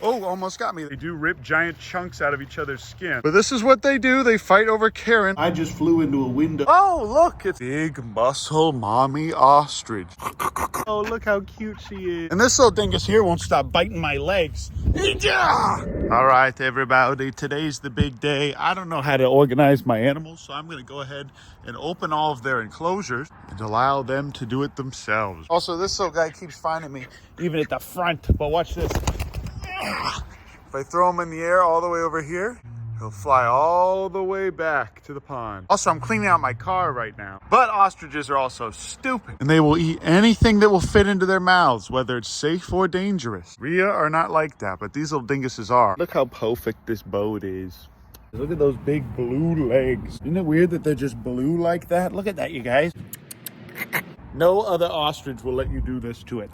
Oh, almost got me. They do rip giant chunks out of each other's skin. But this is what they do. They fight over Karen. I just flew into a window. Oh, look, it's big muscle mommy ostrich. Oh, look how cute she is. And this little dingus here won't stop biting my legs. All right, everybody, today's the big day. I don't know how to organize my animals, so I'm going to go ahead and open all of their enclosures and allow them to do it themselves. Also, this little guy keeps finding me, even at the front. But watch this. If I throw him in the air all the way over here, he'll fly all the way back to the pond. Also, I'm cleaning out my car right now. But ostriches are also stupid, and they will eat anything that will fit into their mouths, whether it's safe or dangerous. Rhea are not like that, but these little dinguses are. Look how perfect this boat is. Look at those big blue legs. Isn't it weird that they're just blue like that? Look at that, you guys. No other ostrich will let you do this to it.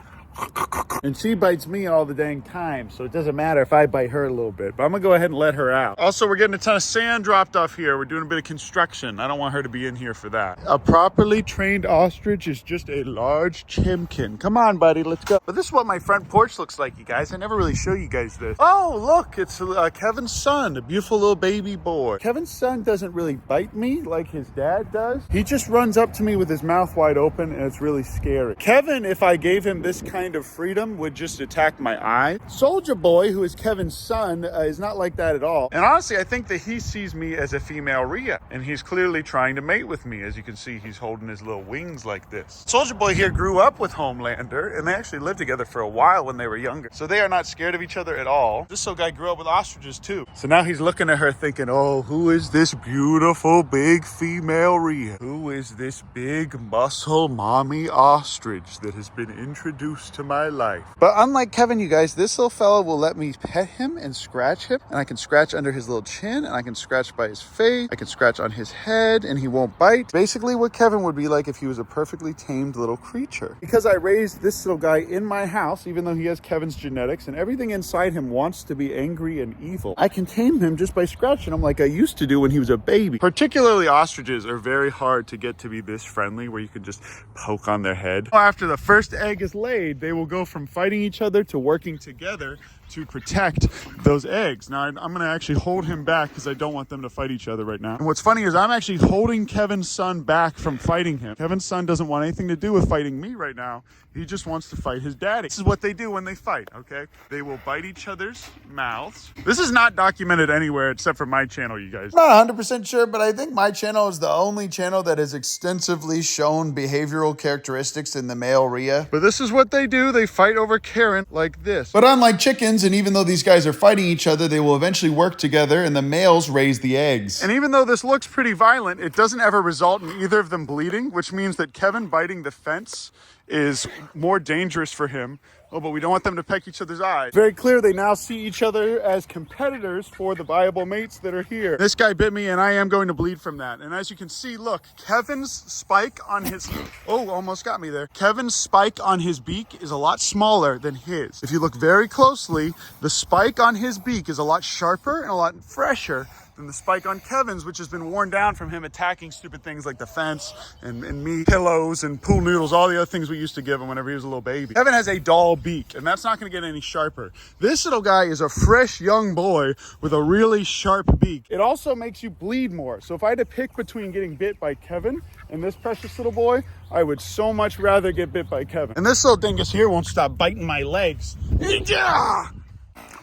And she bites me all the dang time, so it doesn't matter if I bite her a little bit. But I'm gonna go ahead and let her out. Also, we're getting a ton of sand dropped off here. We're doing a bit of construction. I don't want her to be in here for that. A properly trained ostrich is just a large chimkin. Come on, buddy, let's go. But this is what my front porch looks like, you guys. I never really show you guys this. Oh, look, it's Kevin's son, a beautiful little baby boy. Kevin's son doesn't really bite me like his dad does. He just runs up to me with his mouth wide open, and it's really scary. Kevin, if I gave him this kind of freedom, would just attack my eye. Soldier Boy, who is Kevin's son, is not like that at all. And honestly, I think that he sees me as a female Rhea, and he's clearly trying to mate with me. As you can see, he's holding his little wings like this. Soldier Boy here grew up with Homelander, and they actually lived together for a while when they were younger. So they are not scared of each other at all. This little guy grew up with ostriches too. So now he's looking at her thinking, oh, who is this beautiful big female Rhea? Who is this big muscle mommy ostrich that has been introduced to my life? But unlike Kevin, you guys, this little fella will let me pet him and scratch him, and I can scratch under his little chin, and I can scratch by his face, I can scratch on his head, and he won't bite. Basically what Kevin would be like if he was a perfectly tamed little creature. Because I raised this little guy in my house, even though he has Kevin's genetics, and everything inside him wants to be angry and evil, I can tame him just by scratching him like I used to do when he was a baby. Particularly ostriches are very hard to get to be this friendly, where you can just poke on their head. After the first egg is laid, they will go from fighting each other to working together to protect those eggs. Now, I'm going to actually hold him back because I don't want them to fight each other right now. And what's funny is I'm actually holding Kevin's son back from fighting him. Kevin's son doesn't want anything to do with fighting me right now. He just wants to fight his daddy. This is what they do when they fight, okay? They will bite each other's mouths. This is not documented anywhere except for my channel, you guys. Not 100% sure, but I think my channel is the only channel that has extensively shown behavioral characteristics in the male Rhea. But this is what they do. They fight over Karen like this. But unlike chickens, and even though these guys are fighting each other, they will eventually work together, and the males raise the eggs. And even though this looks pretty violent, it doesn't ever result in either of them bleeding, which means that Kevin biting the fence is more dangerous for him. Oh, but we don't want them to peck each other's eyes. Very clear they now see each other as competitors for the viable mates that are here. This guy bit me, and I am going to bleed from that. And as you can see, look, Kevin's spike on his... Oh, almost got me there. Kevin's spike on his beak is a lot smaller than his. If you look very closely, the spike on his beak is a lot sharper and a lot fresher than the spike on Kevin's, which has been worn down from him attacking stupid things like the fence and me, pillows and pool noodles, all the other things we used to give him whenever he was a little baby. Kevin has a dull beak, and that's not going to get any sharper. This little guy is a fresh young boy with a really sharp beak. It also makes you bleed more. So if I had to pick between getting bit by Kevin and this precious little boy, I would so much rather get bit by Kevin. And this little dingus here won't stop biting my legs.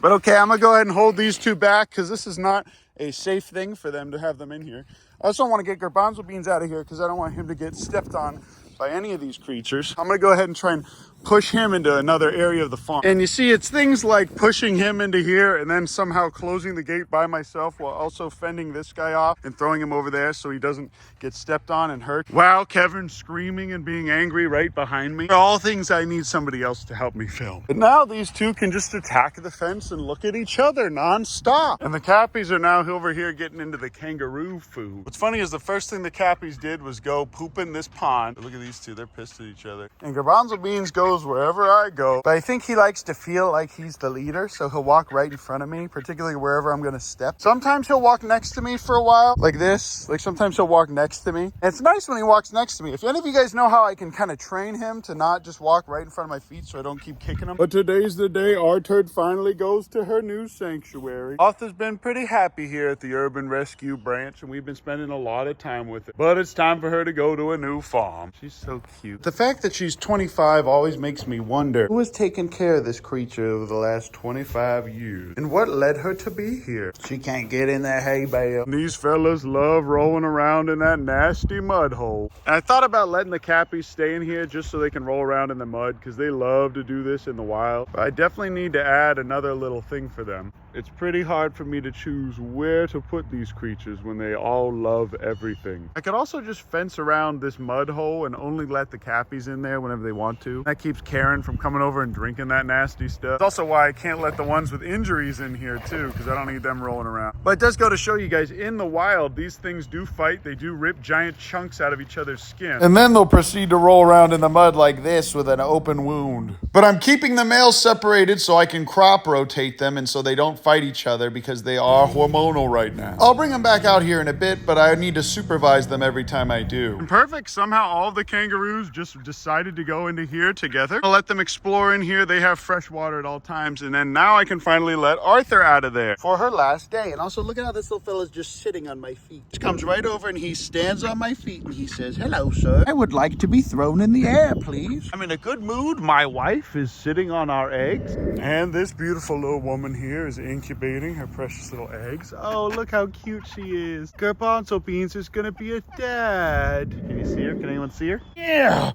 But okay, I'm gonna go ahead and hold these two back because this is not a safe thing for them to have them in here. I also don't want to get garbanzo beans out of here because I don't want him to get stepped on by any of these creatures. I'm gonna go ahead and try and push him into another area of the farm. And you see, it's things like pushing him into here and then somehow closing the gate by myself while also fending this guy off and throwing him over there so he doesn't get stepped on and hurt. Wow, Kevin screaming and being angry right behind me. All things I need somebody else to help me film. But now these two can just attack the fence and look at each other non-stop. And the Cappies are now over here getting into the kangaroo food. What's funny is the first thing the Cappies did was go poop in this pond. Look at these two, they're pissed at each other. And garbanzo beans goes goes wherever I go. But I think he likes to feel like he's the leader, so he'll walk right in front of me, particularly wherever I'm gonna step. Sometimes he'll walk next to me for a while, like this. Like sometimes he'll walk next to me. And it's nice when he walks next to me. If any of you guys know how I can kind of train him to not just walk right in front of my feet so I don't keep kicking him. But today's the day our turd finally goes to her new sanctuary. Arthur's been pretty happy here at the Urban Rescue Branch, and we've been spending a lot of time with it. But it's time for her to go to a new farm. She's so cute. The fact that she's 25 always makes me wonder who has taken care of this creature over the last 25 years and what led her to be here. She can't get in that hay bale. These fellas love rolling around in that nasty mud hole. And I thought about letting the Cappies stay in here just so they can roll around in the mud because they love to do this in the wild. But I definitely need to add another little thing for them. It's pretty hard for me to choose where to put these creatures when they all love everything. I could also just fence around this mud hole and only let the Cappies in there whenever they want to. That keeps Karen from coming over and drinking that nasty stuff. It's also why I can't let the ones with injuries in here too, because I don't need them rolling around. But it does go to show you guys, in the wild, these things do fight. They do rip giant chunks out of each other's skin. And then they'll proceed to roll around in the mud like this with an open wound. But I'm keeping the males separated so I can crop rotate them and so they don't fight each other because they are hormonal right now. I'll bring them back out here in a bit, but I need to supervise them every time I do. And perfect. Somehow all the kangaroos just decided to go into here together. I'll let them explore in here. They have fresh water at all times. And then now I can finally let Arthur out of there for her last day. And also look at how this little fella's just sitting on my feet. He comes right over and he stands on my feet and he says, "Hello, sir. I would like to be thrown in the air, please." I'm in a good mood. My wife is sitting on our eggs. And this beautiful little woman here is incubating her precious little eggs. Oh, look how cute she is. Garbanzo Beans is gonna be a dad. Can you see her? Can anyone see her? Yeah.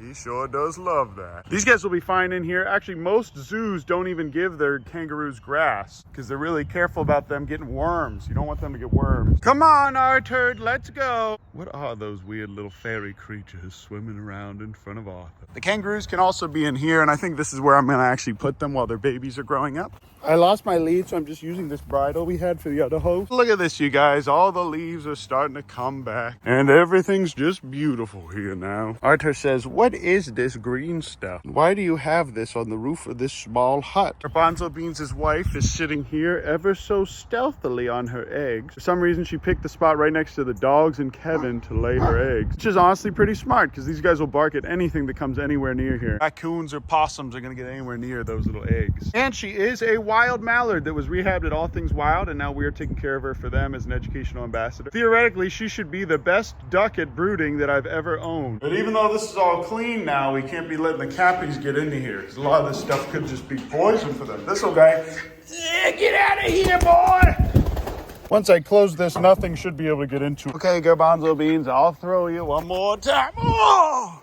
He sure does love that. These guys will be fine in here. Actually, most zoos don't even give their kangaroos grass because they're really careful about them getting worms. You don't want them to get worms. Come on, Arthur, let's go. What are those weird little fairy creatures swimming around in front of Arthur? The kangaroos can also be in here, and I think this is where I'm gonna actually put them while their babies are growing up. I lost my lead, so I'm just using this bridle we had for the other host. Look at this, you guys. All the leaves are starting to come back, and everything's just beautiful here now. Arthur says, "What is this green stuff? Why do you have this on the roof of this small hut?" Garbanzo Beans' wife is sitting here ever so stealthily on her eggs. For some reason, she picked the spot right next to the dogs and Kevin to lay her eggs, which is honestly pretty smart because these guys will bark at anything that comes anywhere near here. Raccoons or possums are going to get anywhere near those little eggs. And she is a wild mallard that was rehabbed at All Things Wild, and now we're taking care of her for them as an educational ambassador. Theoretically, she should be the best duck at brooding that I've ever owned. But even though this is all clean now, we can't be letting the Cappies get into here because a lot of this stuff could just be poison for them. This little guy, yeah, get out of here, boy! Once I close this, nothing should be able to get into it. Okay, Garbanzo Beans, I'll throw you one more time. Oh!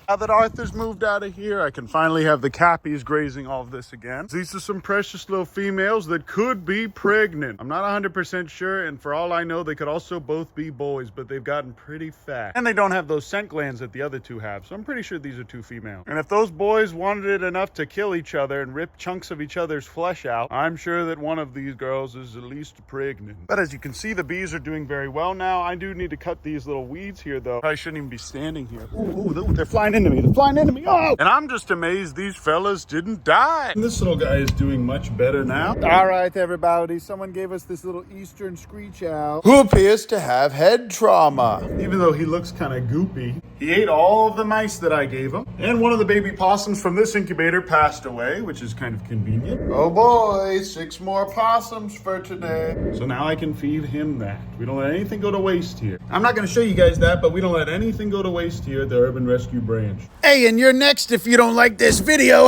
Now that Arthur's moved out of here, I can finally have the Cappies grazing all of this again. These are some precious little females that could be pregnant. I'm not 100% sure, and for all I know, they could also both be boys, but they've gotten pretty fat. And they don't have those scent glands that the other two have, so I'm pretty sure these are two females. And if those boys wanted it enough to kill each other and rip chunks of each other's flesh out, I'm sure that one of these girls is at least pregnant. But as you can see, the bees are doing very well now. I do need to cut these little weeds here, though. I shouldn't even be standing here. Ooh, they're flying into me. They're flying into me. Oh! And I'm just amazed these fellas didn't die. And this little guy is doing much better now. All right, everybody. Someone gave us this little eastern screech owl who appears to have head trauma. Even though he looks kind of goopy, he ate all of the mice that I gave him. And one of the baby possums from this incubator passed away, which is kind of convenient. Oh boy, 6 more possums for today. So now I can feed him that. We don't let anything go to waste here. I'm not going to show you guys that, but we don't let anything go to waste here at the Urban Rescue Branch. Hey, and you're next if you don't like this video.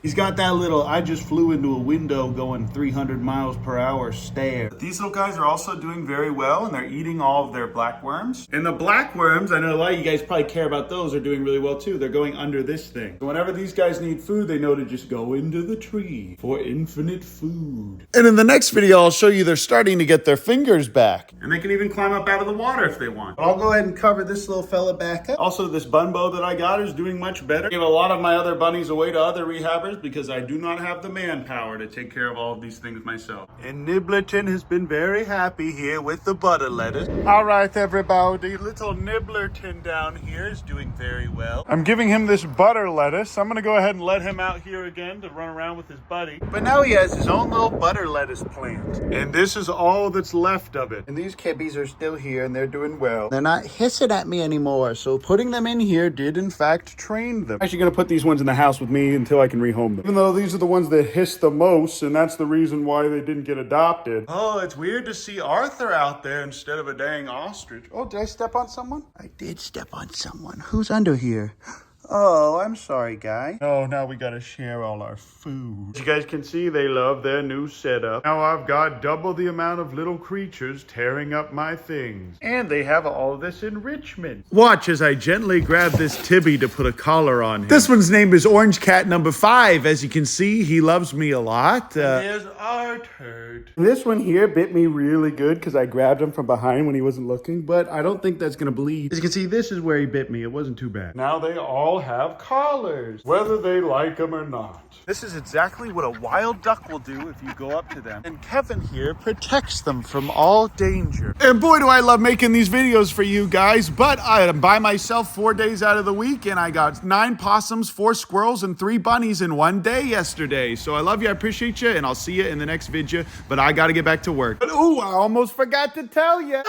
He's got that little, I just flew into a window going 300 miles per hour stare. These little guys are also doing very well, and they're eating all of their blackworms. And the blackworms, I know a lot of you guys probably care about those, are doing really well too. They're going under this thing. So whenever these guys need food, they know to just go into the tree for infinite food. And in the next video, I'll show you they're starting to get their fingers back. And they can even climb up out of the water if they want. But I'll go ahead and cover this little fella back up. Also, this bunbo that I got is doing much better. I gave a lot of my other bunnies away to other rehabbers butters because I do not have the manpower to take care of all of these things myself. And Nibblerton has been very happy here with the butter lettuce. All right, everybody, little Nibblerton down here is doing very well. I'm giving him this butter lettuce. I'm gonna go ahead and let him out here again to run around with his buddy. But now he has his own little butter lettuce plant. And this is all that's left of it. And these kibbies are still here and they're doing well. They're not hissing at me anymore. So putting them in here did in fact train them. I'm actually gonna put these ones in the house with me until I can rehome them. Even though these are the ones that hiss the most, and that's the reason why they didn't get adopted. Oh, it's weird to see Arthur out there instead of a dang ostrich. Oh, did I step on someone? I did step on someone. Who's under here? Oh, I'm sorry, guy. Oh, now we gotta share all our food. As you guys can see, they love their new setup. Now I've got double the amount of little creatures tearing up my things. And they have all this enrichment. Watch as I gently grab this Tibby to put a collar on him. This one's name is Orange Cat number 5. As you can see, he loves me a lot. There's Arthur. This one here bit me really good because I grabbed him from behind when he wasn't looking, but I don't think that's gonna bleed. As you can see, this is where he bit me. It wasn't too bad. Now they all have collars, whether they like them or not. This is exactly what a wild duck will do if you go up to them. And Kevin here protects them from all danger. And boy, do I love making these videos for you guys, but I am by myself 4 days out of the week, and I got 9 possums, 4 squirrels, and 3 bunnies in one day yesterday. So I love you, I appreciate you, and I'll see you in the next video, but I gotta get back to work. But ooh, I almost forgot to tell you.